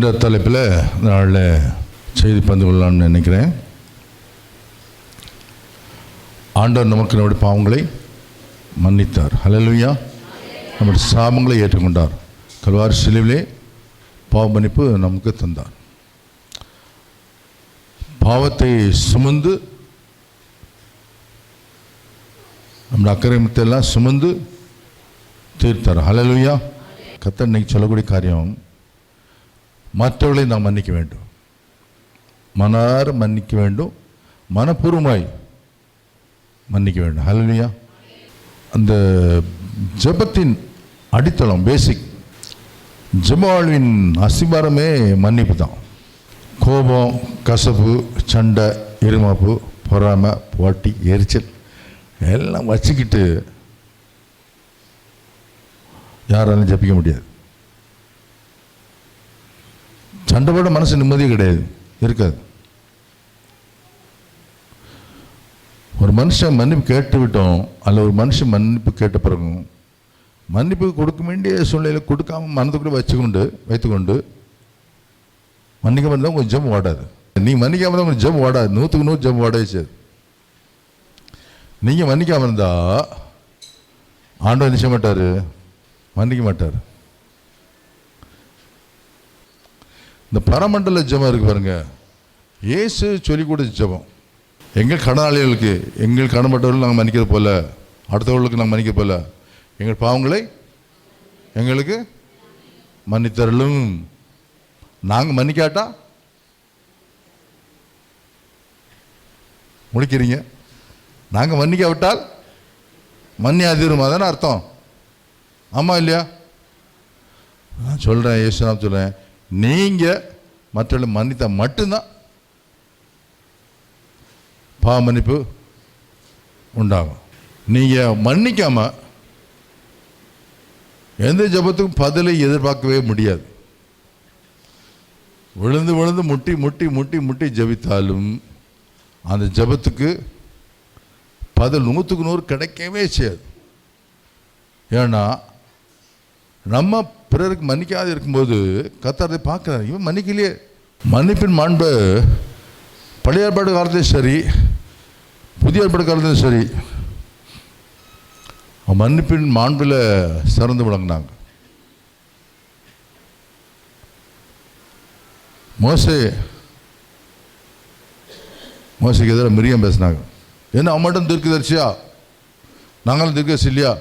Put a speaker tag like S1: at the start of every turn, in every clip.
S1: என்ற தலைப்பில் நாளில் செய்தி பகிர்ந்து கொள்ளலாம்னு நினைக்கிறேன். ஆண்டவர் நமக்கு நம்முடைய பாவங்களை மன்னித்தார். ஹல்லேலூயா. நம்முடைய சாபங்களை ஏற்றுக்கொண்டார். கல்வாரி சிலுவிலே பாவ மன்னிப்பு நமக்கு தந்தார். பாவத்தை சுமந்து நம்முடைய அக்கிரமத்தை எல்லாம் சுமந்து தீர்த்தார். ஹல்லேலூயா. கர்த்தர் இன்னைக்கு சொல்லக்கூடிய காரியம், மற்றவர்களை நாம் மன்னிக்க வேண்டும், மனார மன்னிக்க வேண்டும், மனப்பூர்வமாய் மன்னிக்க வேண்டும். ஹல்லேலூயா. அந்த ஜெபத்தின் அடித்தளம், பேசிக் ஜெப வாழ்வின் அஸ்திபாரமே மன்னிப்பு தான். கோபம், கசப்பு, சண்டை, இருமாப்பு, பொறாமை, போட்டி, எரிச்சல் எல்லாம் வச்சுக்கிட்டு யாராலும் ஜெபிக்க முடியாது. சண்டை போட மனசு நிம்மதியே கிடையாது, இருக்காது. ஒரு மனுஷன் மன்னிப்பு கேட்டு விட்டோம், அல்ல ஒரு மனுஷன் மன்னிப்பு கேட்ட பிறகும் மன்னிப்பு கொடுக்க வேண்டிய சூழ்நிலையில் கொடுக்காம மனதுக்குள்ளே வைத்துக்கொண்டு மன்னிக்காம இருந்தால் கொஞ்சம் ஜெபம் ஓடாது. நீ மன்னிக்காம தான் கொஞ்சம் ஜெபம் ஓடாது, 100க்கு 100 ஜெபம் ஓடாச்சு. நீங்கள் மன்னிக்காம இருந்தா ஆண்டவர் நிச்சய மாட்டார், மன்னிக்க மாட்டார். இந்த பரமண்டல ஜெபம் இருக்கு பாருங்க, இயேசு சொல்லிக் கொடுத்த ஜெபம். எங்கள் கடனாளிகளுக்கு, எங்கள் கடன்பட்டவர்கள் நாங்கள் மன்னிக்கிறது போல, அடுத்தவர்களுக்கு நாங்கள் மன்னிக்க போல, எங்கள் பாவங்களை எங்களுக்கு மன்னித்தருளும். நாங்கள் மன்னிக்காட்டா முடிக்கிறீங்க, நாங்கள் மன்னிக்காவிட்டால் மன்னியாதிரும், அதான அர்த்தம். ஆமாம் இல்லையா? நான் சொல்கிறேன், இயேசு நான் சொல்கிறேன், நீங்கள் மற்றவர்களை மன்னித்தா மட்டும்தான் பாவ மன்னிப்பு உண்டாகும். நீங்கள் மன்னிக்காமல் எந்த ஜெபத்துக்கும் பதிலை எதிர்பார்க்கவே முடியாது. விழுந்து விழுந்து முட்டி முட்டி முட்டி முட்டி ஜெபித்தாலும் அந்த ஜெபத்துக்கு பதில் 100க்கு 100 கிடைக்கவே செய்யாது. ஏன்னா நம்ம பிறருக்கு மன்னிக்காது இருக்கும்போது கர்த்தரை பார்க்குறாரு, இவன் மன்னிக்கலையே. மன்னிப்பின் மாண்பு பழைய ஏற்பாடு காலத்திலும் சரி, புதிய ஏற்பாடு காலத்திலும் சரி, மன்னிப்பின் மாண்பில் சிறந்து விளங்கினாங்க. மோசைக்கு எதிராக மிரியம் பேசினாங்க. என்ன அவன் மட்டும் தீர்க்கதரிசியா, நாங்களும் தீர்க்கதரிசி இல்லையா?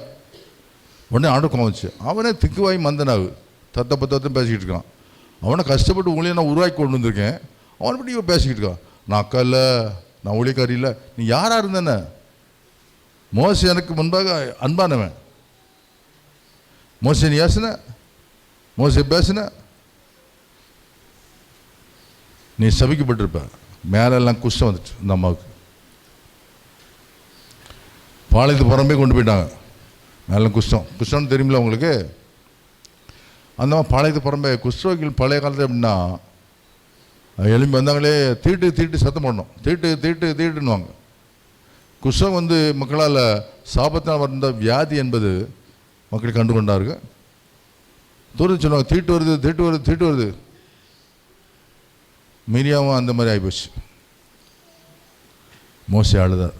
S1: உடனே ஆண்டு கோவச்சு. அவனே திக்குவாய் மந்தனாகு தத்தம் பேசிக்கிட்டு இருக்கான். அவனை கஷ்டப்பட்டு உங்களையே நான் உருவாக்கி கொண்டு வந்திருக்கேன், அவனை பற்றி இவன் பேசிக்கிட்டு இருக்கான். நான் அக்கா இல்லை, நான் ஊழியக்காரி இல்லை, நீ யாராக இருந்தேன்னு? மோசை எனக்கு முன்பாக அன்பானவன். மோசை நீ ஏசின, மோசை பேசின, நீ சபிக்கப்பட்டிருப்ப. மேலெல்லாம் குஷ்டம் வந்துட்டு இந்த அம்மாவுக்கு. பாளையத்து புறம்பே கொண்டு போயிட்டாங்க. மேலே குஷ்டம்னு தெரியுமில்ல உங்களுக்கு? அந்த மாதிரி பாளையத்து புறம்பே குஷ்டரோகிகள் பழைய காலத்தில் எப்படின்னா எலும்பி வந்தாங்களே தீட்டு சத்தம் பண்ணணும், தீட்டுன்னுவாங்க. குஷ்டம் மக்களால் சாபத்தினால் வந்த வியாதி என்பது மக்கள் கண்டு கொண்டார்கள். தூரத்து சொல்லுவாங்க, தீட்டு வருது. மிரியாவும் அந்த மாதிரி ஆகிப்போச்சு. மோசே அழுதார்,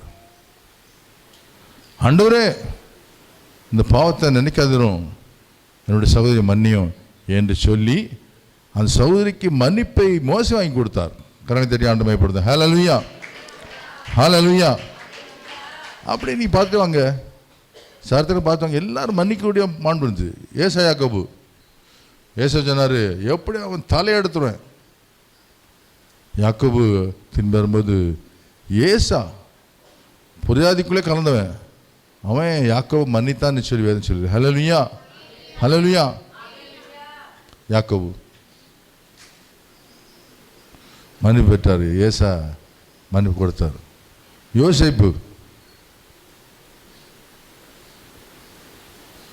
S1: ஆண்டவரே இந்த பாவத்தை நினைக்காதிரும், என்னுடைய சகோதரி மன்னியும் என்று சொல்லி அந்த சகோதரிக்கு மன்னிப்பை மோசே வாங்கி கொடுத்தார். கரணை தட்டி ஆண்டு மையப்படுத்த. ஹல்லேலூயா, ஹல்லேலூயா. அப்படி நீ பார்த்துவாங்க, சரித்திரம் பார்த்துவாங்க, எல்லாரும் மன்னிக்கக்கூடிய மாண்பு இருந்துச்சு. யாக்கோபு சொன்னார், எப்படி அவன் தலையெடுத்துருவேன். யாக்கோபு திரும்பி வரும்போது ஏசா புரியாதிக்குள்ளே கலந்தவன், அவன் யாக்கோபு மன்னித்தான்னு சொல்லி வேதம் சொல்லு. ஹல்லேலூயா, ஹல்லேலூயா. யாக்கோபு மன்னிப்பு பெற்றார், ஏசா மன்னிப்பு கொடுத்தார். யோசேப்பு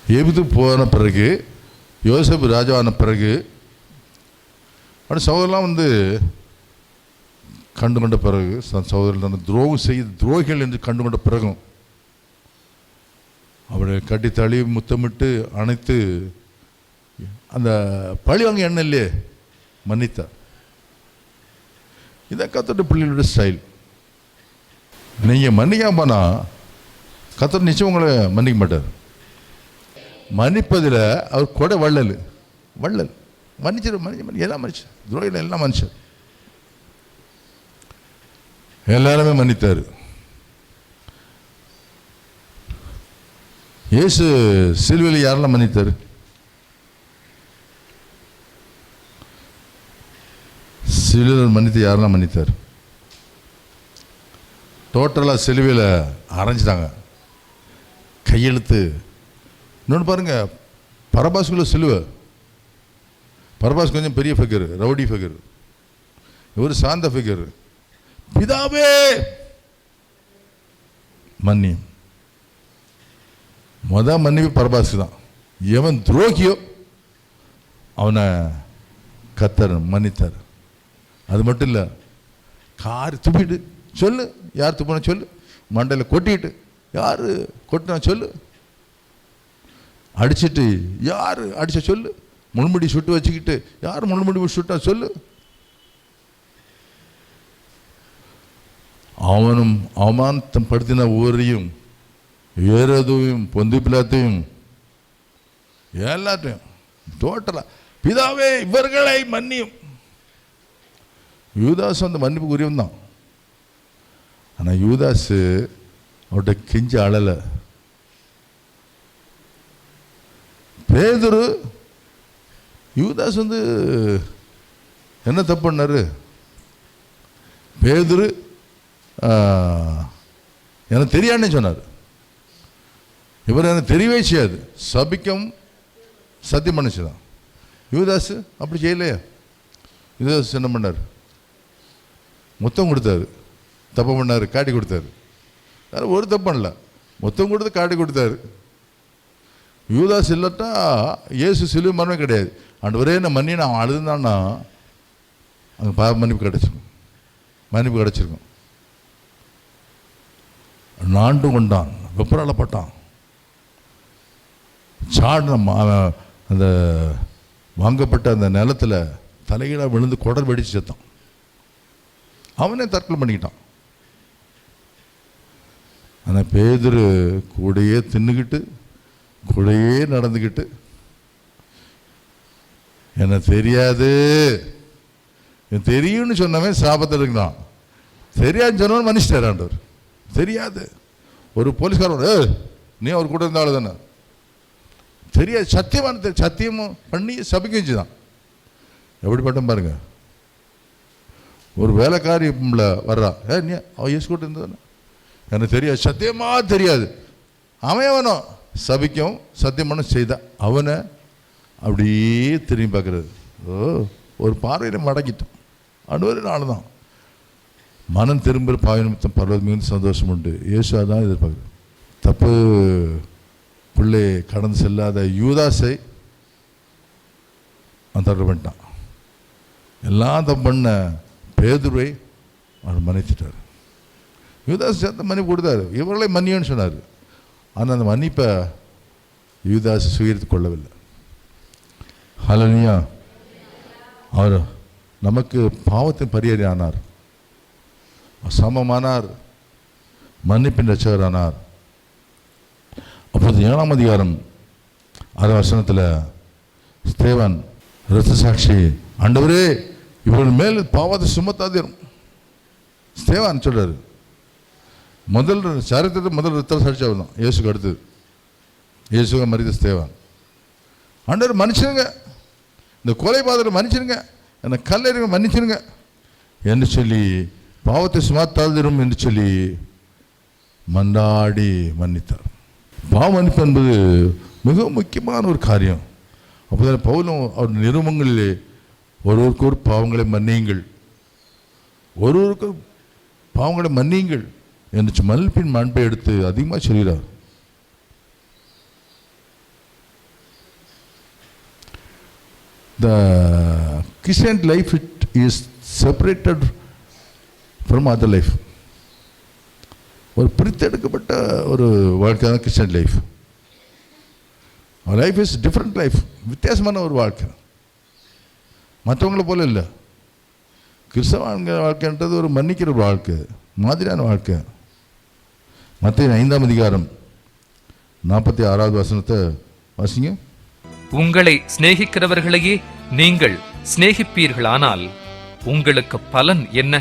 S1: எகிப்து போன பிறகு, யோசேப்பு ராஜாவான பிறகு அப்படி சகோதரெலாம் கண்டுகொண்ட பிறகு, சகோதரன் துரோகம் செய்த துரோகிகள் என்று கண்டுகொண்ட பிறகும் அவரை கட்டி தழுவி முத்தமிட்டு அணைத்து அந்த பழி வாங்க எண்ணம் இல்லையே, மன்னித்தார். இதான் கர்த்தருடைய பிள்ளைகளுடைய ஸ்டைல். நீங்கள் மன்னிக்காம போனால் கர்த்தர் நிச்சயம் உங்களை மன்னிக்க மாட்டார். மன்னிப்பதில் அவர் கூட வள்ளல் மன்னிச்சு எல்லாம் மனுஷன், துரோகிகள் எல்லாம் மனுஷன், எல்லாருமே மன்னித்தார். இயேசு சிலுவையில் யாரெல்லாம் மன்னித்தார்? சிலுவையில் மன்னித்து யாரெல்லாம் மன்னித்தார்? டோட்டலாக சிலுவையில் அரைஞ்சிட்டாங்க, கையெழுத்து. இன்னொன்று பாருங்க, பரபாசுக்குள்ள சிலுவை. பரபாஸ் கொஞ்சம் பெரிய ஃபிகர், ரவுடி ஃபிகர். இவர் சாந்த ஃபிகர். பிதாவே மன்னி. மன்னிப்பு பரபாசு தான். எவன் துரோகியோ அவனை கர்த்தர் மன்னித்தார். அது மட்டும் இல்லை, கார் துப்பிட்டு சொல்லு, யார் துப்பின சொல்லு, மண்டையில் கொட்டிட்டு யார் கொட்டினா சொல்லு, அடிச்சுட்டு யார் அடிச்ச சொல்லு, முள்முடி சுட்டு வச்சுக்கிட்டு யார் முள்முடி சுட்டா சொல்லு. அவனும் அவமானத்தம் படுத்தின ஊரையும் ஏறதையும் பொந்தி பிலாத்தையும் எல்லாத்தையும் டோட்டலா பிதாவே இவர்களை மன்னியும். யூதாஸ் அந்த மன்னிப்புக்கு உரியவன் தான். ஆனால் யூதாஸ் அவர்கிட்ட கெஞ்சி அழலை. பேதுரு, யூதாஸ் என்ன தப்பு பண்ணாரு? பேதுரு எனக்கு தெரியாதுன்னு சொன்னார். இவர் எனக்கு தெரியவே செய்யாது, சபிக்கம் சத்தியம் பண்ணுச்சுதான். யூதாஸ் அப்படி செய்யலையா? யூதாஸ் என்ன பண்ணார்? மொத்தம் கொடுத்தாரு, தப்பு பண்ணார், காட்டி கொடுத்தாரு. யாரும் ஒரு தப்பு பண்ணல, மொத்தம் கொடுத்து காட்டி கொடுத்தாரு. யூதாஸ் இல்லட்டா இயேசு சிலுவை மரணமே கிடையாது. ஆண்டவரே என்ன மன்னி, நான் அழுதுந்தான்னா அங்கே மன்னிப்பு கிடச்சிருக்கும், மன்னிப்பு கிடச்சிருக்கும். நாண்டு கொண்டான், வெப்பராளப்பட்டான், சாடின அந்த வாங்கப்பட்ட அந்த நிலத்தில் தலைகீழாக விழுந்து குடல் வெடிச்சு செத்தான். அவனே தற்கொலை பண்ணிக்கிட்டான். ஆனால் பேதுரு கூடையே தின்னுக்கிட்டு கூடையே நடந்துக்கிட்டு என்ன தெரியாது, எனக்கு தெரியும்னு சொன்னவன் சாபத்தில் இருக்கிறான். தெரியாதுன்னு சொன்னவன் மன்னிச்சிட்டார் ஆண்டவர். தெரியாது ஒரு போலீஸ்காரன், நீ அவர் கூட இருந்தாலும் தானே தெரியாது, சத்தியமான சத்தியமும் பண்ணி சபிக்க வச்சுதான். எப்படிப்பட்ட பாருங்க, ஒரு வேலைக்காரி வர்றா, நீ அவ இயேசு கூட இருந்ததானே, எனக்கு தெரியாது, சத்தியமா தெரியாது. அவன் சபிக்கவும் சத்தியம் பண்ண செய்த அவனை அப்படியே திரும்பி பார்க்கறது. ஒரு பார்வையில் மடங்கிட்டான். அனுவரு நாள் தான் மனம் திரும்ப பாவி நிமித்தம் பரவது மிகுந்த சந்தோஷம் உண்டு. இயேசு தான் எதிர்பார்க்குறது. தப்பு பிள்ளை கடந்து செல்லாத யூதாஸை அவன் தடவை பண்ணிட்டான். எல்லாம் தப்பு பண்ண பேதுருவை அவன் மன்னிச்சிட்டார். யூதாஸ் சேர்த்த மன்னிப்பு கொடுத்தாரு, இவர்களை மன்னியோன்னு சொன்னார். ஆனால் அந்த மன்னிப்பை யூதாஸ் சுயரித்து கொள்ளவில்லை. ஹல்லேலூயா. அவர் நமக்கு பாவத்தின் பரிகாரி ஆனார், சமமானார், மன்னிப்பின் ரட்சகரானார். அப்போது 7ஆம் அதிகாரம் 6ஆம் வசனத்தில் ஸ்தேவான் இரத்த சாட்சி, ஆண்டவரே இவர்கள் மேல் பாவத்தை சுமத்தாதீரும் ஸ்தேவான் சொல்றாரு. முதல் சரித்திரத்தை முதல் இரத்த சாட்சி அவர் தான், இயேசுக்கு அடுத்தது. இயேசுவை மரித்த ஸ்தேவான். ஆண்டவர் மன்னிச்சிருங்க, இந்த கொலைபாதகரை மன்னிச்சிருங்க, என்னை கல்லறிங்க மன்னிச்சிருங்க என்று சொல்லி பாவத்தை சுமத்தாதீரும் என்று சொல்லி மன்றாடி மன்னித்தார். பாவ மன்னிப்பு என்பது மிக முக்கியமான ஒரு காரியம். அப்போதான் பவுலும் அவர் நிருபங்களிலே ஒருவருக்கு ஒரு பாவங்களை மன்னியுங்கள், ஒருவருக்கு பாவங்களை மன்னியுங்கள் என்று மன்னிப்பின் மாண்பை எடுத்து அதிகமாக சொல்கிறார். The Christian life, it is separated from other life. ஒரு பிரித்தெடுக்கப்பட்ட ஒரு வாழ்க்கை தான் Christian life. Life is different life, வித்தியாசமான ஒரு வாழ்க்கை. மற்றவங்களை போல இல்லை. கிறிஸ்தவ வாழ்க்கைன்றது ஒரு மன்னிக்கிற வாழ்க்கை, மாதிரியான வாழ்க்கை. மத்தேயு 5ஆம் அதிகாரம் 46வது வசனத்தை வாசிங்க.
S2: உங்களை சிநேகிக்கிறவர்களையே நீங்கள் சிநேகிப்பீர்களானால் உங்களுக்கு பலன் என்ன?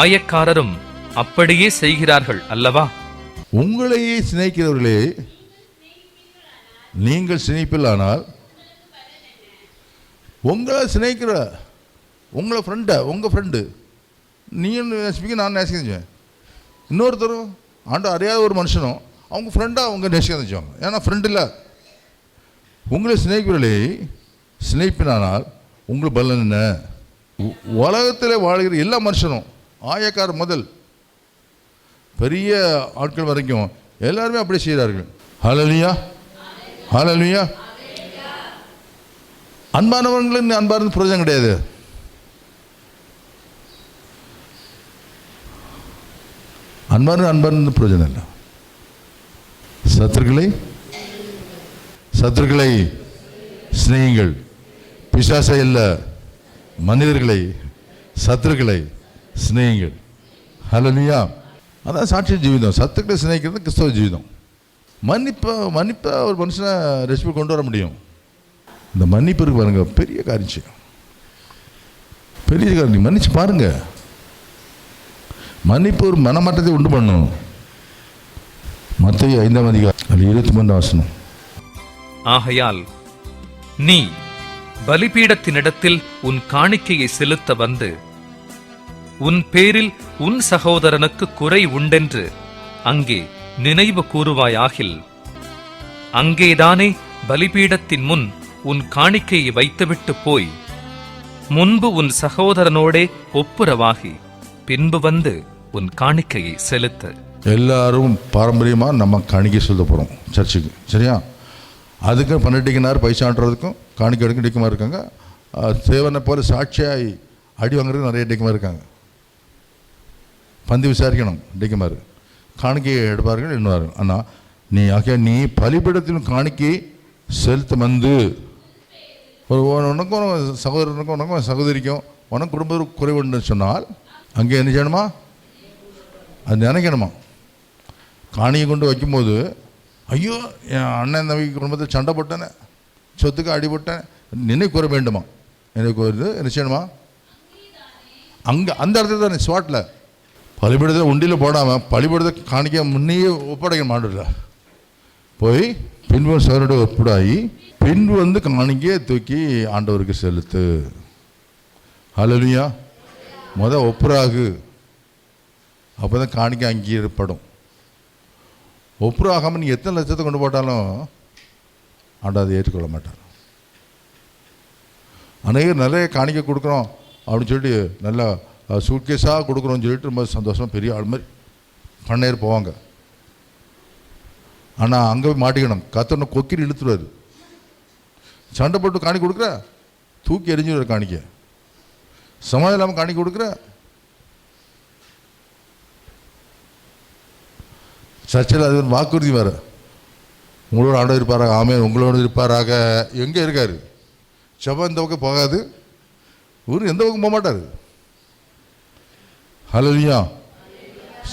S2: ஆயக்காரரும் அப்படியே செய்கிறார்கள் அல்லவா?
S1: உங்களையே சிநேகிக்கிறவர்களே நீங்கள் சிநேகிப்பீர்களானால் உங்களை சிநேகிக்கிற உங்களை ஃப்ரெண்டை, உங்கள் ஃப்ரெண்டு நீயும் நேசிப்பீங்க, நான் நேசிக்கிறேன். இன்னொருத்தரும் ஆண்டு அறியாத ஒரு மனுஷனும் அவங்க ஃப்ரெண்டாக அவங்க நேசிக்க வச்சுவாங்க. ஏன்னா ஃப்ரெண்டு இல்லை. உங்களை சிநேகிப்பவர்களே சிநேகிப்பினால் உங்களுக்கு பலன் என்ன? உலகத்தில் வாழ்கிற எல்லா மனுஷனும், ஆயக்காரர் முதல் பெரிய ஆட்கள் வரைக்கும் எல்லாருமே அப்படி செய்கிறார்கள். ஹல்லேலூயா, ஹல்லேலூயா. அன்பானவர்கள் அன்பானது பிரயோஜனம் கிடையாது. அன்பானது பிரயோஜனம் இல்லை. சத்துருக்களை சிநேகிங்கள். பிசாசை இல்லை, மனிதர்களை, சத்துருக்களை சிநேகிங்கள். ஹல்லேலூயா. அதான் சாட்சி ஜீவிதம். சத்துக்களை சிநேகிக்கிறது கிறிஸ்தவ ஜீவிதம். மன்னிப்பை ஒரு மனுஷனை ரெசிபி கொண்டு வர முடியும். இந்த மன்னிப்பு இருக்கு பாருங்க, பெரிய காரியம், பெரிய காரியம். மன்னிச்சு பாருங்க. மன்னிப்பு ஒரு மனமாற்றத்தை உண்டு பண்ணும். மத்தேயு 5ஆம் அதிகாரம் 23ஆம் வசனம்.
S2: ஆகையால் நீ பலிபீடத்தினிடத்தில் உன் காணிக்கையை செலுத்த வந்து உன் பேரில் உன் சகோதரனுக்கு குறை உண்டென்று அங்கே நினைவு கூறுவாயாகில், அங்கேதானே பலிபீடத்தின் முன் உன் காணிக்கையை வைத்துவிட்டு போய் முன்பு உன் சகோதரனோடே ஒப்புரவாகி பின்பு வந்து உன் காணிக்கையை செலுத்த. எல்லாரும்
S1: பாரம்பரியமாக நம்ம காணிக்கை செலுத்த போகிறோம் சர்ச்சுக்கு, சரியா? அதுக்கு 12 டிக்கனார் பைசான்றதுக்கும் காணிக்கை எடுக்க டிக்கமாக இருக்காங்க. சேவனை போல சாட்சியாய் அடி வாங்குறதுக்கு நிறைய டிக்கமாக இருக்காங்க. பந்தி விசாரிக்கணும் டிக்கமாறு. காணிக்கையை எடுப்பார்கள் எண்ணுவார்கள். ஆனால் நீ பலிபீடத்திலும் காணிக்கை செலுத்த வந்து உனக்கும் சகோதரனுக்கும் உனக்கும் சகோதரிக்கும் உனக்கு குடும்ப குறைவுன்னு சொன்னால் அங்கே என்ன செய்யணுமா? அது நினைக்கணுமா? காணியை கொண்டு வைக்கும்போது ஐயோ என் அண்ணன் தம்பி குடும்பத்தை சண்டை போட்டேனே, சொத்துக்கு அடிபட்டேன், நினைவு கூற வேண்டுமா? நினைவு கூறுது என்ன செய்யணுமா? அங்கே அந்த இடத்துல தான் ஸ்பாட்டில் பலிபீடத்தில் உண்டியில் போடாமல் பலிபீடத்தை காணிக்க முன்னையே ஒப்படைக்க மாட்டுல போய் பின்பு சகோதரோட ஒப்புடாகி பின்பு வந்து காணிக்கையை தூக்கி ஆண்டவருக்கு செலுத்து. ஹல்லேலூயா. ஒப்புராகு, அப்போ தான் காணிக்கை அங்கீகரிக்கப்படும். ஒப்புராகாமல் நீ எத்தனை லட்சத்தை கொண்டு போட்டாலும் ஆண்டவர் அதை ஏற்றுக்கொள்ள மாட்டார். அநேகர் நிறைய காணிக்கை கொடுக்குறோம் அப்படின்னு சொல்லிட்டு நல்லா சூட்கேஸாக கொடுக்குறோன்னு சொல்லிட்டு ரொம்ப சந்தோஷமாக பெரிய ஆள் மாதிரி பண்ணையர் போவாங்க. ஆனால் அங்கே போய் மாட்டிக்கணும். கத்தனை கொக்கிரி இழுத்துருவார். சண்டை போட்டு காணிக்கை கொடுக்குற, தூக்கி எரிஞ்சுடுவார். காணிக்கை சமாதானம் இல்லாமல் காணிக்கை கொடுக்குற. சர்ச்சில் அது ஒரு வாக்குறுதி வேறு. உங்களோட ஆண்டவர் இருப்பாராக, ஆமென், உங்களோட இருப்பாராக. எங்கே இருக்கார்? செவ்வாய் இந்த பக்கம் போகாது, ஊர் எந்த பக்கம் போக மாட்டார். ஹல்லேலூயா.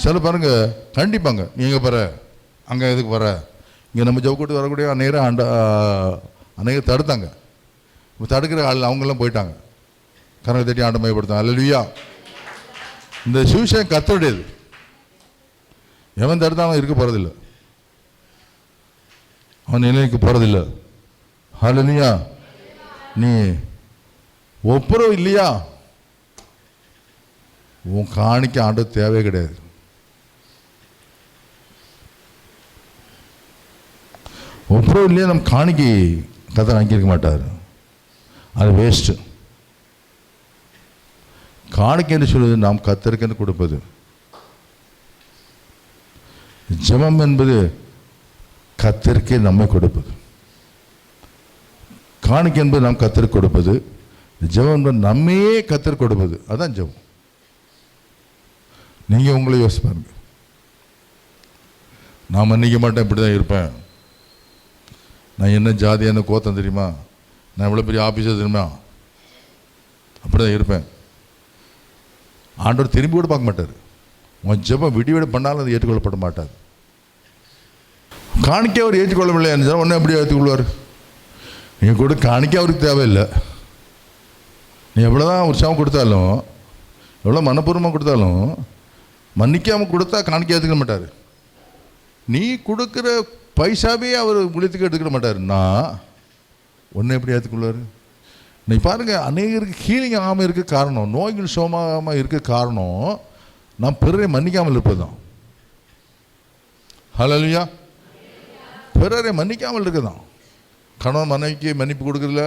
S1: சில பாருங்க கண்டிப்பாங்க, நீ எங்கே போகிற, அங்கே எதுக்கு போகிற, இங்கே நம்ம ஜவுக்கூட்டு வரக்கூடிய அநேகம் தடுத்தாங்க. இப்போ தடுக்கிற ஆள் அவங்கெல்லாம் போயிட்டாங்க, கரவை தட்டி ஆண்டை மையப்படுத்தாங்க. ஹல்லேலூயா. இந்த சுவிசேஷம் கர்த்தருடையது. எவன் தடுத்தாலும் இருக்க போகிறதில்லை, அவன் நிலைக்கு போகிறதில்லை. ஹல்லேலூயா. நீ ஒப்புரவு இல்லையா, உன் காணிக்க ஆண்டவர் தேவையே கிடையாது. ஒப்புரவு இல்லையா நம்ம காணிக்கை கர்த்தர் அங்கீகரிக்க மாட்டார். அது வேஸ்ட்டு. காணிக்கை என்று சொல்வது நாம் கர்த்தருக்கு கொடுப்பது. ஜெபம் என்பது கர்த்தருக்கே நம்மை கொடுப்பது. காணிக்கை என்பது நாம் கர்த்தருக்கு கொடுப்பது. ஜெபம் என்பது நம்மையே கர்த்தருக்கு கொடுப்பது. அதான் ஜெபம். நீங்கள் உங்களை யோசிச்சு பாருங்க. நான் மன்னிக்க மாட்டேன், இப்படி தான் இருப்பேன், நான் என்ன ஜாதி என்ன கோத்தம் தெரியுமா, நான் எவ்வளோ பெரிய ஆஃபீஸர் தெரியுமா, அப்படிதான் இருப்பேன். ஆண்டவர் திரும்பி கூட பார்க்க மாட்டார். உன் ஜெபம் விடிவிட பண்ணாலும் அது ஏற்றுக்கொள்ளப்பட மாட்டார். காணிக்கை அவர் ஏற்றுக்கொள்ளவில்லை என்றால் ஒன்றும் எப்படி ஏற்றுக்கொள்வார்? நீங்கள் கூட காணிக்கை அவருக்கு தேவையில்லை. நீ எவ்வளோதான் உற்சாகம் கொடுத்தாலும், எவ்வளோ மனப்பூர்வமாக கொடுத்தாலும், மன்னிக்காமல் கொடுத்தா காணிக்கை ஏற்றுக்க மாட்டார். நீ கொடுக்குற பைசாவே அவர் குளித்துக்கு எடுத்துக்க மாட்டார். நான் ஒன்றை எப்படி ஏற்றுக்கொள்வார்? நீ பாருங்கள், அநேகருக்கு ஹீலிங் ஆகாமல் இருக்க காரணம், நோய்கள் சோமாகாமல் இருக்க காரணம் நான் பிறரை மன்னிக்காமல் இருப்பது தான். ஹல்லேலூயா. பிறரை மன்னிக்காமல் இருக்குதான். கணவன் மனைவிக்கு மன்னிப்பு கொடுக்குறதில்ல,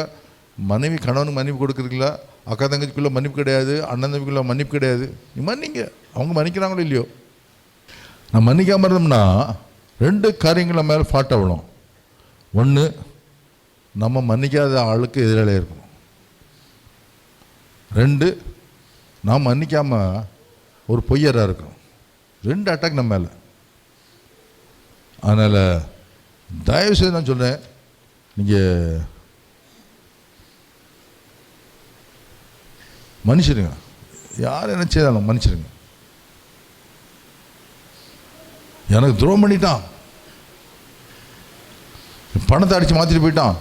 S1: மனைவி கணவனுக்கு மன்னிப்பு கொடுக்குறதில்ல, அக்கா தங்கச்சிக்குள்ளே மன்னிப்பு கிடையாது, அண்ணன் தம்பிக்குள்ளே மன்னிப்பு கிடையாது. நீ மன்னிங்க, அவங்க மன்னிக்கிறாங்களோ இல்லையோ. நான் மன்னிக்காமல் இருந்தோம்னா 2 காரியங்களை மேலே ஃபால்ட் ஆகணும். ஒன்று, நம்ம மன்னிக்காத ஆளுக்கு எதிராளியாக இருக்கணும். 2, நாம் மன்னிக்காமல் ஒரு பொய்யராக இருக்கணும். 2 அட்டாக் நம்ம மேலே. அதனால் தயவுசெய்து நான் சொல்கிறேன், நீங்கள் மன்னிச்சிடுங்க. யார் என்ன செய்தாலும் மன்னிச்சிடுங்க. எனக்கு துரோகம் பண்ணிட்டான், பணத்தை அடித்து மாற்றிட்டு போயிட்டான்,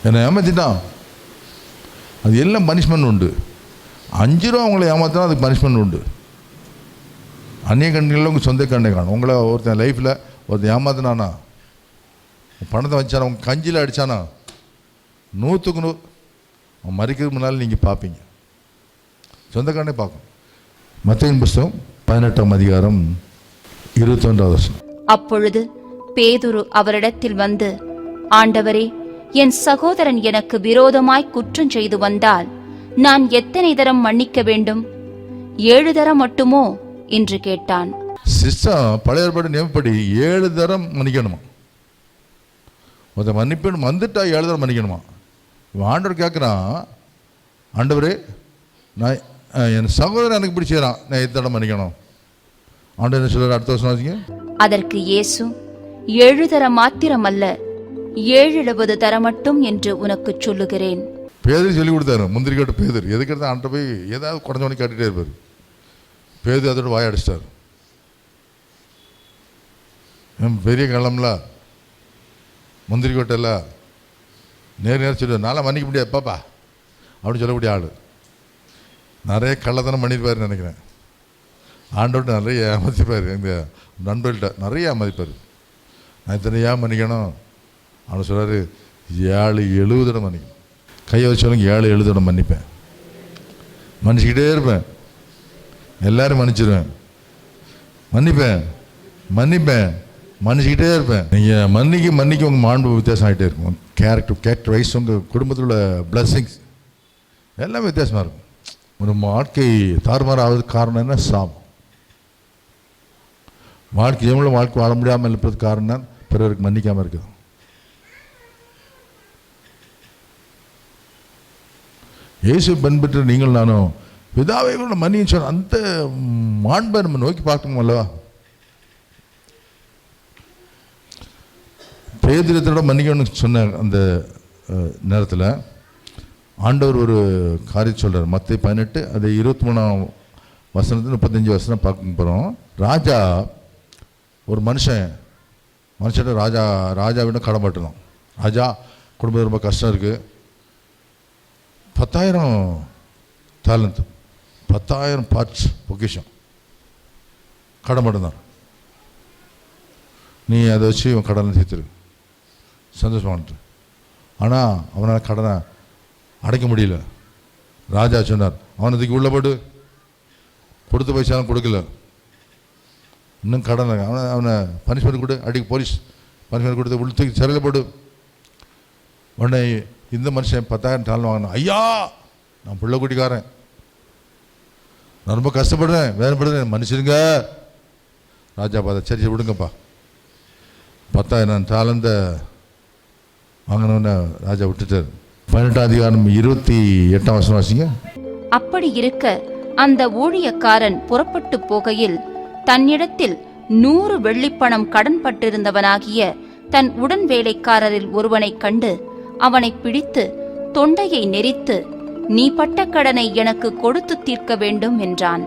S1: என்னை ஏமாற்றிட்டான், அது எல்லாம் பனிஷ்மெண்ட் உண்டு. 5 ரூபா அவங்கள ஏமாத்தினா அதுக்கு பனிஷ்மெண்ட் உண்டு. அந்நிய கண்களில் உங்கள் சொந்த கண்ணை காணும். உங்களை ஒருத்தன் லைஃப்பில் ஒருத்தன் ஏமாத்தினானா, பணத்தை வச்சானா, உங்கள் கஞ்சியில் அடித்தானா, 100க்கு 100 அவன் மறிக்கிறதுக்கு முன்னால் நீங்கள் பார்ப்பீங்க. சொந்த கண்ணை பார்க்கணும். மத்தேயுவின் புஸ்தகம் 18ஆம் அதிகாரம் 21வது வசனம்.
S3: அப்பொழுது பேதுரு அவரிடத்தில் வந்து, ஆண்டவரே, என் சகோதரன் எனக்கு விரோதமாய் குற்றம் செய்து வந்தால் நான் எத்தனை தரம் மன்னிக்க வேண்டும்? 7 தரம் மட்டுமோ என்று கேட்டான்.
S1: சிஸ்டம் பழைய ஏற்பாடு நியமப்படி 7 தரம் மன்னிக்கணுமா. மன்னிப்பு வந்துட்டா 7 தரம் மன்னிக்கணுமா. ஆண்டவர் கேட்குறான், ஆண்டவரே, நான் என் சகோதரன் எனக்கு இப்படி செய்கிறான், நான் 8 தரம் மன்னிக்கணும். ஆண்டவர் என்ன சொல்றாரு? அடுத்த வருஷம் வாசிங்க.
S3: அதற்கு இயேசு, 7 தரம் மாத்திரமல்ல, 70 தரம் மட்டும் என்று உனக்கு சொல்லுகிறேன்.
S1: பேதர் சொல்லி கொடுத்தாரு. முந்திரி கேட்ட பேதர் எதுக்கு ஆண்ட போய் ஏதாவது குறைஞ்ச மணி காட்டிகிட்டே இருப்பார். பேதர் அதோட வாய அடிச்சிட்டார். பெரிய கள்ளம்ல, முந்திரி கோட்டையில் நேரம் சொல்லுவார், நான்லாம் மன்னிக்க முடியாது பாப்பா அப்படின்னு சொல்லக்கூடிய ஆள். நிறைய கள்ளத்தனம் பண்ணியிருப்பாருன்னு நினைக்கிறேன். ஆண்டோட்டு நிறைய ஏமாத்திப்பார். எங்கள் நண்பர்கள்ட்ட நிறைய ஏமாத்திப்பார். நான் இத்தனை ஏன் மன்னிக்கணும்? அவனை சொல்கிறாரு, 7-70 தடவை மன்னிக்கணும். கையை வச்சு சொல்லுங்க, 7-70 தடவை மன்னிப்பேன். மன்னிச்சுக்கிட்டே இருப்பேன். எல்லாரும் மன்னிச்சிடுவேன். மன்னிப்பேன் மன்னிப்பேன் மன்னிச்சுக்கிட்டே இருப்பேன். நீங்கள் மன்னிக்க உங்கள் மாண்பு வித்தியாசம் ஆகிட்டே இருக்கும். கேரக்டர் வைஸ் உங்கள் குடும்பத்தில் உள்ள பிளஸ்ஸிங்ஸ் எல்லாமே வித்தியாசமாக இருக்கும். ஒரு வாழ்க்கை தாறுமாறு ஆகிறதுக்கு காரணம் என்ன? சாபம். எவ்வளோ வாழ்க்கை வாழ முடியாமல் இருப்பதுக்கு காரணம் தான் பிறருக்கு மன்னிக்காமல் இருக்குது. இயேசு பின்பற்ற நீங்கள் நானும் பிதாவை கூட மன்னின்னு சொன்ன அந்த மாண்பை நம்ம நோக்கி பார்க்கணும் அல்லவா. பேதுருவோட மன்னிக்கணும்னு சொன்ன அந்த நேரத்தில் ஆண்டவர் ஒரு காரியம் சொல்கிறார். மத்தேயு 18 அது 23ஆம் வசனத்து 35 வசனம் பார்க்க போகிறோம். ராஜா ஒரு மனுஷன் ராஜாவிடம் கடன்பட்டுலாம். ராஜா குடும்பம் ரொம்ப கஷ்டம் இருக்குது, 10,000 டாலண்ட், 10,000 பார்ட்ஸ் பொக்கிஷம் கடன்பட்டுதான். நீ அதை வச்சு இவன் கடனை தீர்த்துரு, சந்தோஷமானது. ஆனால் அவனால் கடனை அடைக்க முடியல. ராஜா சொன்னார், அவனதுக்கு உள்ள போட்டு கொடுத்த பைசாலும் கொடுக்கல, இன்னும் கடன் அவனை பனிஷ்மெண்ட் கொடு, அடிக்க போலீஸ் பனிஷ்மெண்ட் கொடுத்து உள்ள தூக்கி சிறையில் போடு. உடனே இந்த மனுஷன் 10,000 டாலர் வாங்கினான். ஐயா, நான் பிள்ளை குட்டிக்காரன், நான் ரொம்ப கஷ்டப்படுறேன், வேதனைப்படுறேன், மன்னிச்சிடுங்க. ராஜா பார்த்தா, சரி விடுங்கப்பா. 10,000 டாலந்த வாங்கினோன்னு ராஜா விட்டுட்டார். 18ஆம் அதிகாரம் 28ஆம் வசனம் வாசிங்க.
S3: அப்படி இருக்க அந்த ஊழியக்காரன் புறப்பட்டு போகையில் தன்னிடத்தில் 100 வெள்ளிப்பணம் கடன்பட்டிருந்தவனாகிய தன் உடன் வேலைக்காரரில் ஒருவனை கண்டு அவனை பிடித்து தொண்டையை நெரித்து, நீ பட்ட கடனை எனக்கு கொடுத்து தீர்க்க வேண்டும் என்றான்.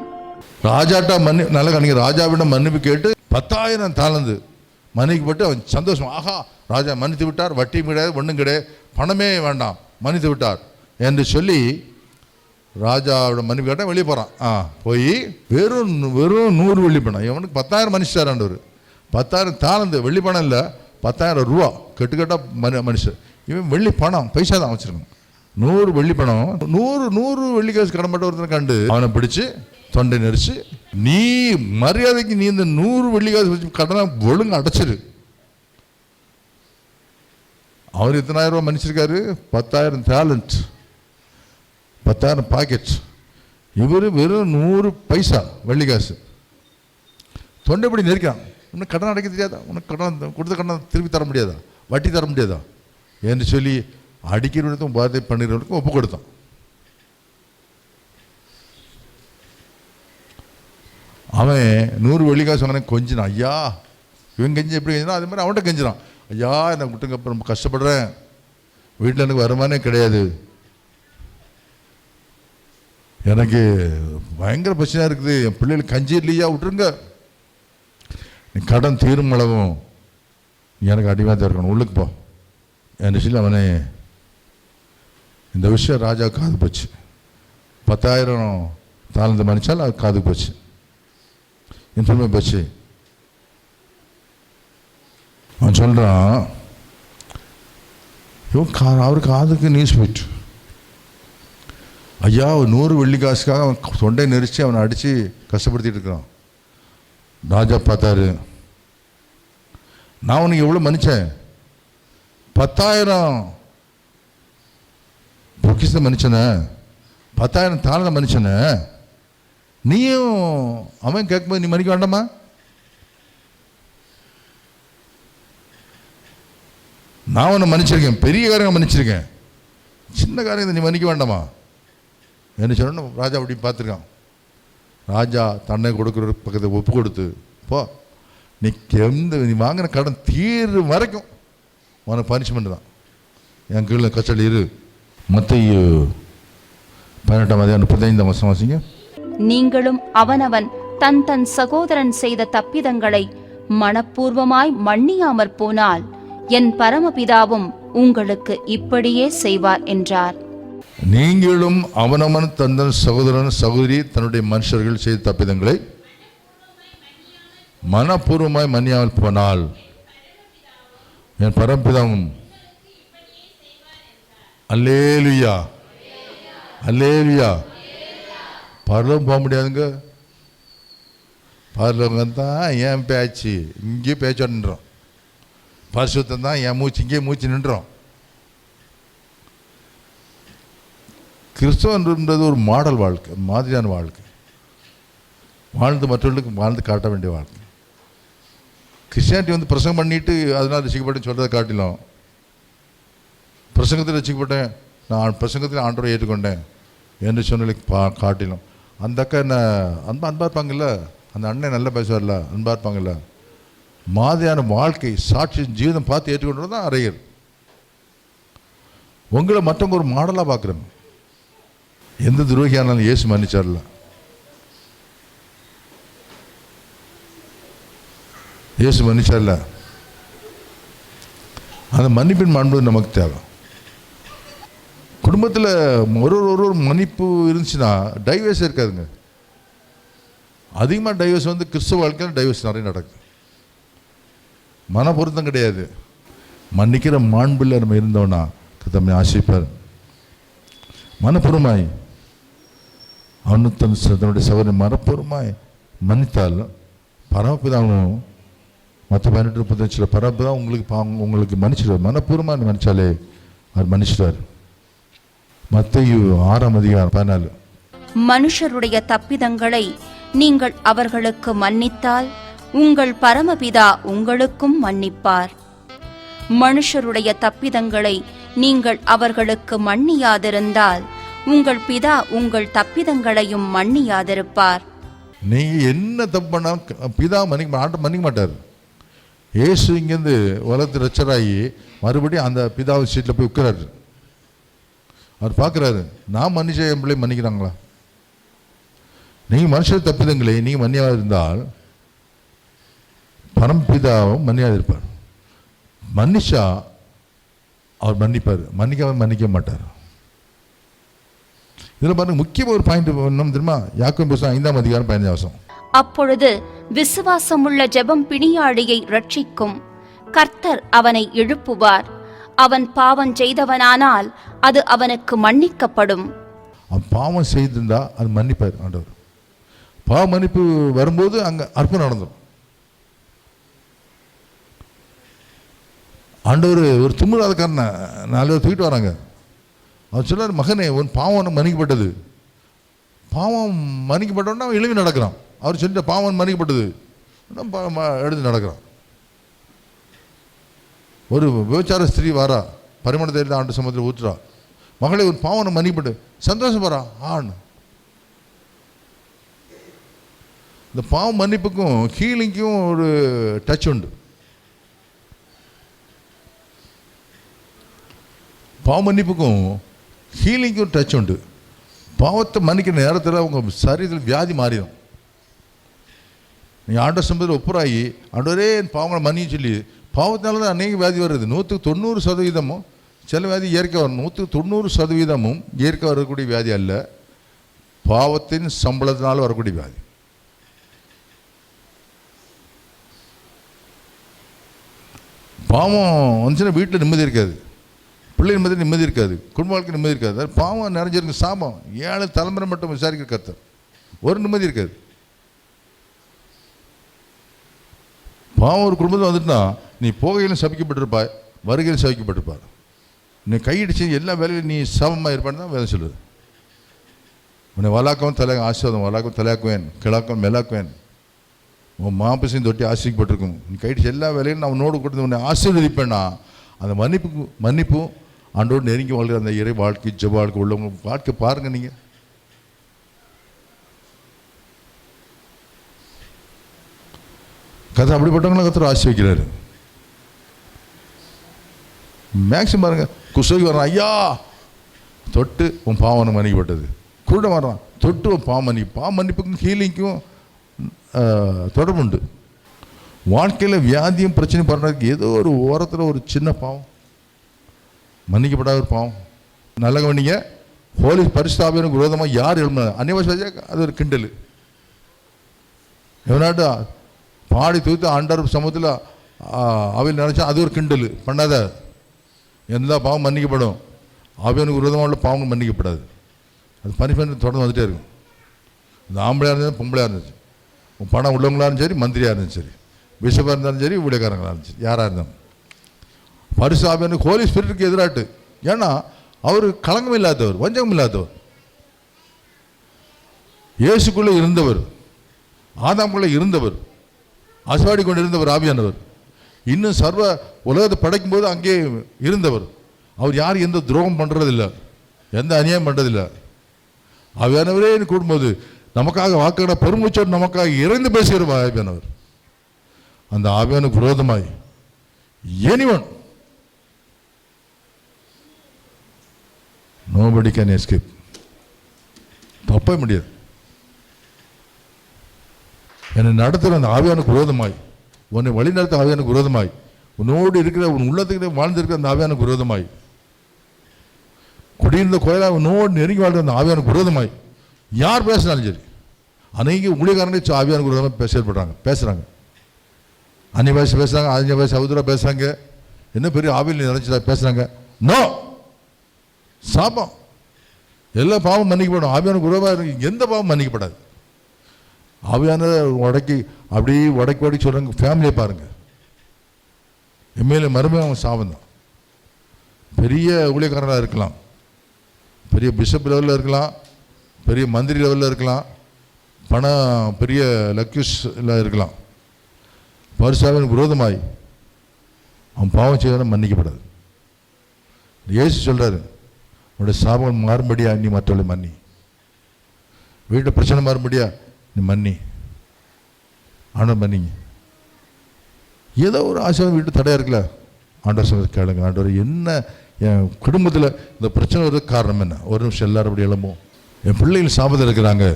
S1: ராஜாட்டா நல்ல கணிங்க, ராஜாவிடம் மன்னிப்பு கேட்டு 10,000 தாளந்து மன்னிக்கப்பட்டு அவன் சந்தோஷம். ஆஹா, ராஜா மன்னித்து விட்டார், வட்டியும் கிடையாது, ஒன்றும் கிடையாது, பணமே வேண்டாம், மன்னித்து விட்டார் என்று சொல்லி ராஜாவோட மன்னிப்பு கேட்டால் வெளியே போகிறான். போய் வெறும் 100 வெள்ளி பணம், இவனுக்கு 10,000 மனுஷார் ஆண்டவர். 10,000 தாளந்து வெள்ளி பணம் இல்லை, 10,000 ரூபா கெட்டுக்கட்டாக மனுஷன். இவன் வெள்ளி பணம் பைசா தான் வச்சுருக்கான். 100 வெள்ளி பணம், 100 வெள்ளி காசு கடன்பட்ட ஒருத்தனை கண்டு அவனை பிடிச்சி தொண்டை நெரிச்சு, நீ மரியாதைக்கு நீ இந்த 100 வெள்ளி காசு வச்சு கடனை ஒழுங்கு அடைச்சிரு. அவர் எத்தனாயிரம் ரூபா மன்னிச்சிருக்காரு? 10,000 டேலண்ட், 10,000 பாக்கெட். இவர் வெறும் 100 பைசா வெள்ளி காசு. தொண்டைப்படி நெரிக்கிறான். உனக்கு கடன் அடைக்க தெரியாதா? உனக்கு கடன் கொடுத்த கடன் திருப்பி தர முடியாதா? வட்டி தர முடியாதா என்று சொல்லி அடிக்கிறவனுக்கும் பாதை பண்ணுறவனுக்கும் ஒப்பு கொடுத்தான். அவன் 100 வெள்ளி காசு அவனை கொஞ்சினான். ஐயா, இவன் கெஞ்சி எப்படி கெஞ்சினா அதே மாதிரி அவன்கிட்ட கெஞ்சினான். ஐயா, என்னை விட்டுங்க, அப்புறம் ரொம்ப கஷ்டப்படுறேன், வீட்டில் எனக்கு வருமானே கிடையாது, எனக்கு பயங்கர பிரச்சனையாக இருக்குது, என் பிள்ளைகளுக்கு கஞ்சி இல்லையா, விட்டுருங்க, கடன் தீரும் அளவும் எனக்கு அடிமையாக தான் இருக்கணும், உள்ளுக்கு போ என்று சொல்லி அவனை இந்த விஷயம் ராஜா காது போச்சு. 10,000 தாளந்து மன்னிச்சால் அது காது போச்சு, இன்ஃபர்மே போச்சு. அவன் சொல்கிறான், அவருக்கு காதுக்கு நியூஸ் போயிட்டு, ஐயா 100 வெள்ளி காசுக்காக அவன் தொண்டை நெரிச்சு அவனை அடித்து கஷ்டப்படுத்திட்டு இருக்கிறான். ராஜா பார்த்தாரு, நான் உனக்கு எவ்வளோ மன்னிச்சேன்? 10,000 பொக்கிஷத்தை மன்னிச்சன, 10,000 தாளத்தை மன்னிச்சன, நீயும் அவன் கேட்கும்போது நீ மன்னிக்க வேண்டாமா? நான் உன்னை மன்னிச்சிருக்கேன், பெரிய காரியம் மன்னிச்சிருக்கேன், சின்ன காரியம் நீ மன்னிக்க வேண்டாமா என்ன சொல்லணும்? ராஜா அப்படி பார்த்துருக்கான். ராஜா தன்னை கொடுக்குற பக்கத்தை ஒப்பு கொடுத்து, போ, நீ வாங்கின கடன் தீர்வு வரைக்கும் உனக்கு பனிஷ்மெண்ட் தான், என் கீழே கச்சடி இரு. மத்தேயு 18:35 வாசிங்க.
S3: நீங்களும் அவனவன் தன் தன் சகோதரன் செய்த தப்பிதங்களை மனப்பூர்வமாய் மன்னியாமற் போனால் என் பரமபிதாவும் உங்களுக்கு இப்படியே செய்வார் என்றார்.
S1: நீங்களும் அவனவன் தந்தன் சகோதரன் சகோதரி தன்னுடைய மனுஷர்கள் செய்த தப்பிதங்களை மனப்பூர்வமாய் மன்னியாமல் போனால் என் பரமபிதாவும். அல்லேலுயா, அல்லேலுயா. பரலோகம் போக முடியாதுங்க. பரலோகம் தான் என் பேச்சு, இங்கே பேச்சு நின்றோம். பரிசுத்தம் தான் என் மூச்சு, இங்கே மூச்சு நின்றோம். கிறிஸ்தவன்றது ஒரு மாடல் வாழ்க்கை, மாதிரியான வாழ்க்கை, வாழ்ந்து மற்றவர்களுக்கு வாழ்ந்து காட்ட வேண்டிய வாழ்க்கை. கிறிஸ்டியானிட்டி பிரசங்கம் பண்ணிட்டு அதனால் ரசிக்கப்பட்டேன்னு சொல்கிறத காட்டிலும், பிரசங்கத்தில் ரசிக்கப்பட்டேன், நான் பிரசங்கத்தில் ஆண்டவரை ஏற்றுக்கொண்டேன் என்று சொன்னதை காட்டிலும், அந்த அக்கா என்ன அன்பாக இருப்பாங்கல்ல, அந்த அண்ணன் நல்லா பேசுவார்ல, அன்பாக இருப்பாங்கல்ல, மாதிரியான வாழ்க்கை சாட்சி ஜீவிதம் பார்த்து ஏற்றுக்கொண்டது தான் அரையர். உங்களை மற்றவங்க ஒரு மாடலாக பார்க்குறேன். எந்த துரோகியானாலும் இயேசு மன்னிச்சார்ல, இயேசு மன்னிச்சார்ல, அந்த மன்னிப்பின் மாண்பு நமக்கு தேவை. குடும்பத்தில் ஒரு மன்னிப்பு இருந்துச்சுன்னா டைவர்ஸ் இருக்காதுங்க. அதிகமாக டைவர்ஸ் கிறிஸ்தவ வாழ்க்கையில் டைவர்ஸ் நிறைய நடக்குது. மன பொருத்தம் கிடையாது. மன்னிக்கிற மாண்பில் நம்ம இருந்தோம்னா தம்மை ஆசிப்பார். மனப்பூர்வமாய் அவனு தன்னுடைய சகோதரனை மனப்பூர்வமாய் மன்னித்தால் பரமபிதாவும் மற்ற 18:35 பரமபிதா உங்களுக்கு மன்னிச்சிடுவார். மனப்பூர்வமாக மன்னிச்சாலே அவர் மன்னிச்சிடுவார். மத்தேயு 6:14.
S3: மனுஷருடைய தப்பிதங்களை நீங்கள் அவர்களுக்கு மன்னித்தால் உங்கள் பரமபிதா உங்களுக்கும் மன்னிப்பார். மனுஷருடைய தப்பிதங்களை நீங்கள் அவர்களுக்கு மன்னியாதிருந்தால் உங்கள் பிதா உங்கள் தப்பிதங்களையும் மன்னியாதிருப்பார்.
S1: நீங்க என்ன தப்பு பண்ணா பிதா மன்னிக்க மாட்டார். இயேசு இங்கேருந்து உலகத்து ரட்சராகி மறுபடியும் அந்த பிதாவின் சீட்டில் போய் உட்கிறாரு. அவர் பார்க்குறாரு, நான் மனுஷன் என் பிள்ளை மன்னிக்கிறாங்களா? நீங்கள் மனுஷர் தப்பிதங்களே நீங்கள் மன்னியாக இருந்தால் பரம்பிதாவும் மன்னியாக இருப்பார். மன்னிச்சா அவர் மன்னிப்பார், மன்னிக்க மாட்டார். இதில் பாருங்க, முக்கியமாக ஒரு பாயிண்ட் என்ன தெரியுமா? யாக்கோபு புத்தகம் 5ஆம் அதிகாரம் 15ஆம் வசனம்.
S3: அப்பொழுது விசுவாசமுள்ள ஜெபம் பிணியாளியை ரட்சிக்கும், கர்த்தர் அவனை எழுப்புவார். அவன் பாவம் செய்தவனானால் அது அவனுக்கு மன்னிக்கப்படும்.
S1: அவன் பாவம் செய்திருந்தா அது மன்னிப்பார் ஆண்டவர். பாவ மன்னிப்பு வரும்போது அங்கே அற்புதம் நடந்துடும். ஆண்டவர் ஒரு தும்முறாதக்காரனை 4 பேர் தூக்கிட்டு வராங்க. அவர் சொன்னார், மகனே உன் பாவம் மன்னிக்கப்பட்டது. பாவம் மன்னிக்கப்பட்டோன்னா அவன் எழுவி நடக்கிறான். அவர் சொல்லிட்ட பாவம் மன்னிக்கப்பட்டது எடுத்து நடக்கிறான். ஒரு விபச்சார ஸ்திரீ வாரா, பரிமளத்தை எடுத்து ஆண்டு சமூகத்தில் ஊற்றுறா. மகளே ஒரு பாவம் மன்னிக்கப்பட்டு சந்தோஷப்படுறா ஆண். இந்த பாவம் மன்னிப்புக்கும் ஹீலிங்க்கும் ஒரு டச் உண்டு. பாவ மன்னிப்புக்கும் ஹீலிங்க்கும் டச் உண்டு. பாவத்தை மன்னிக்கிற நேரத்தில் அவங்க சரீரத்தில் வியாதி மாறிடும். நீங்கள் ஆண்டவர் சம்பந்தத்தில் ஒப்புராகி ஆண்டவரே என் பாவங்களை மன்னின்னு சொல்லி, பாவத்தினால தான் அநேக வியாதி வருது. 190% சில வியாதி இயற்கை வரும். 190% இயற்கை வரக்கூடிய வியாதி அல்ல, பாவத்தின் சம்பளத்தினால வரக்கூடிய வியாதி. பாவம் வந்துச்சுன்னா வீட்டில் நிம்மதி இருக்காது, பிள்ளை நிம்மதி இருக்காது, குடும்ப வாழ்க்கை நிம்மதி இருக்காது. அது பாவம் நிறைஞ்சிருக்கு. சாபம் 7 தலைமுறை மட்டும் விசாரிக்கிற கர்த்தர், ஒரு நிம்மதி இருக்காது. பாவம் ஒரு குடும்பத்தில் வந்துட்டுனா நீ போகையிலும் சபிக்கப்பட்டிருப்பாய், வருகையிலும் சபிக்கப்பட்டிருப்பார். நீ கையிடிச்சு எல்லா வேலையிலும் நீ சமமாக இருப்பான்னு தான் வேலை சொல்லுது. உன்னை வலாக்கவும் தலை ஆசீர்வாதம், வலாக்கவும் தலையாக்குவேன், கிழக்கம் மெலாக்குவேன், உன் மாப்பசையும் தொட்டி ஆசிரிக்கப்பட்டிருக்கும். நீ கையிடிச்சு எல்லா வேலையும் நான் உன்னோடு கொடுத்து உன்னை ஆசீர்வதிப்பேன்னா அந்த மன்னிப்பும் ஆண்டோடு நெருங்கி வாழ்கிற அந்த இறை வாழ்க்கை, ஜெப வாழ்க்கை உள்ளவங்க வாழ்க்கை பாருங்கள். நீங்கள் கதை அப்படிப்பட்டவங்கள கத்தர் ஆசீர்வதிக்கிறாரு. மேக்ஸிமம் பாருங்க, குசோகி வர்றான், ஐயா தொட்டு உன் பாவம் மன்னிக்கப்பட்டது. கூட வர்றான், தொட்டு உன் பாவ மன்னிப்புக்கும் ஹீலிங்க்கும் தொடர்பு உண்டு. வாழ்க்கையில் வியாதியும் பிரச்சனையும் பண்ணுறதுக்கு ஏதோ ஒரு ஓரத்தில் ஒரு சின்ன பாவம், மன்னிக்கப்படாத ஒரு பாவம். நல்ல கவனிங்க, ஹோலி பரிசுத்தாவியனுக்கு விரோதமாக யார் எழுப்பினா அந்நியவாசி அது ஒரு கிண்டல். எவனாட்டா பாடி தூத்து ஆண்டவர் சமூகத்தில் அவையில் நினச்சா அது ஒரு கிண்டல். பண்ணாத, எந்த பாவம் மன்னிக்கப்படும், அவையனுக்கு விரோதமாக உள்ள பாவங்கள் மன்னிக்கப்படாது. அது பனிஷ்மெண்ட் தொடர்ந்து வந்துகிட்டே இருக்கும். இந்த ஆம்பளையாக இருந்தாலும் பொம்பளையாக இருந்துச்சு, பணம் உள்ளவங்களாக இருந்தாலும் சரி, மந்திரியாக இருந்தாலும் சரி, பிஷப்பாக இருந்தாலும் சரி, ஊழியக்காரங்களாக இருந்துச்சு, யாராக இருந்தாலும் பரிசு ஆவியானவர் ஹோலி ஸ்பிரிட்டுக்கு எதிராட்டு. ஏன்னா அவர் களங்கம் இல்லாதவர், வஞ்சகம் இல்லாதவர், இயேசுக்குள்ளே இருந்தவர், ஆதாமுக்குள்ளே இருந்தவர், அசவாடி கொண்டு இருந்தவர் ஆவியானவர். இன்னும் சர்வ உலகத்தை படைக்கும்போது அங்கே இருந்தவர். அவர் யாரும் எந்த துரோகம் பண்ணுறதில்லை, எந்த அநியாயம் பண்ணுறதில்லை. ஆவியானவரே கூடும்போது நமக்காக வாக்குகிற பெருமூச்சோடு நமக்காக இறைந்து பேசுகிற ஆவியானவர். அந்த ஆவியானுக்கு விரோதமாய் எனிவன் nobody can escape. தப்பவே முடியாது. என்னை நடத்துகிற அந்த ஆவியானுக்கு விரோதமாய், உன்னை வழிநடத்த ஆவியானுக்கு விரோதமாய், உன்னோடு இருக்கிற உன் உள்ளத்துக்கு வாழ்ந்திருக்கிற அந்த ஆவியானுக்கு விரோதமாய், குடியிருந்த கோயிலாக உன்னோடு நெருங்கி வாழ்கிற அந்த ஆவியானுக்கு விரோதமாய் யார் பேசினாலும் சரி, அநேக ஊழியக்காரங்களே ஆவியானுக்கு விரோதமாக பேசுகிறாங்க. அந்நிய வயசு பேசுகிறாங்க, அந்நிய வயசு அவதூறாக பேசுகிறாங்க, என்ன பெரிய ஆவியில் நினைச்சதா பேசுகிறாங்க. நோ, சாபம். எல்லா பாவம் மன்னிக்கப்படும். ஆவியானுக்கு விரோதமாக எந்த பாவம் மன்னிக்கப்படாது. ஆவியான உடக்கி சொல்கிறாங்க. ஃபேமிலியை பாருங்கள், எம்எல்ஏ மருமையாக அவங்க சாபம் தான். பெரிய ஊழியக்காரராக இருக்கலாம், பெரிய பிஷப் லெவலில் இருக்கலாம், பெரிய மந்திரி லெவலில் இருக்கலாம், பணம் பெரிய லக்யூஸில் இருக்கலாம். பரிசுத்தாவியானுக்கு விரோதமாய் அவன் பாவம் செய்தாலும் மன்னிக்கப்படாது. இயேசு சொல்கிறாரு, உன்னுடைய சாபம் மாறும்படியா நீ மற்றவர்களை மன்னி, வீட்டில் பிரச்சனை மாறும்படியா நீ மன்னி, ஆண்டவர் மன்னிங்க. ஏதோ ஒரு ஆசை வீட்டு தடையாக இருக்குல்ல, ஆண்டவர் சொல்ல கேளுங்க. ஆண்டவர் என் குடும்பத்தில் இந்த பிரச்சனை வர்றதுக்கு காரணம் என்ன? ஒரு நிமிஷம் எல்லாரும் அப்படி எழும்போம். என் பிள்ளைகள் சாபத்தில் இருக்கிறாங்க,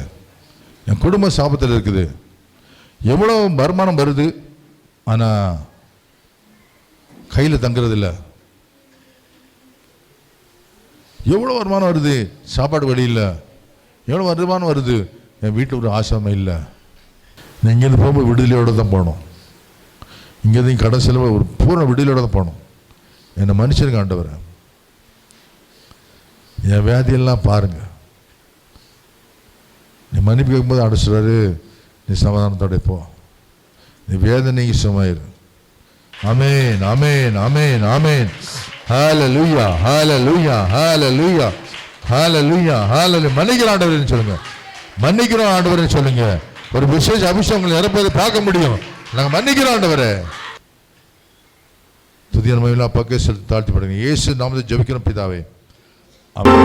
S1: என் குடும்பம் சாபத்தில் இருக்குது, எவ்வளோ வருமானம் வருது ஆனால் கையில் தங்குறது இல்லை, எவ்வளோ வருமானம் வருது சாப்பாடு வழி இல்லை, எவ்வளோ வருமானம் வருது என் வீட்டில் ஒரு ஆசிரமம் இல்லை. நான் இங்கேருந்து போகும்போது விடுதலையோடு தான் போகணும், இங்கேருந்து கடன் செலவு ஒரு பூர்ண விடுதலையோடு தான் போகணும். என்னை மனுஷனுக்கு ஆண்டவர் என் வியாதியெல்லாம் பாருங்க, நீ மன்னிப்பு கேட்கும்போது அடைச்சிடாரு, நீ சமாதானத்தோட போ, நீ வேதனைக்கு சுமாயிரு. ஆமென் ஆமென் ஆமென் ஆமென். ஹல்லேலூயா ஹல்லேலூயா ஹல்லேலூயா ஹல்லேலூயா ஹல்லேலூயா. மன்னிக்கிற ஆண்டவர்னு சொல்லுங்க, மன்னிக்கிறோம் ஆண்டவர்னு சொல்லுங்க. ஒரு விசேஷ அபிஷேகங்களை நிரப்பதை பார்க்க முடியும். நாங்கள் மன்னிக்கிறோம் ஆண்டவரே. துதிய நன்மையெல்லாம் பக்கே செலுத்தி தாழ்த்தி படுங்க. இயேசு நாமத்தை ஜெபிக்கிறோம் பிதாவே. ஆமென்.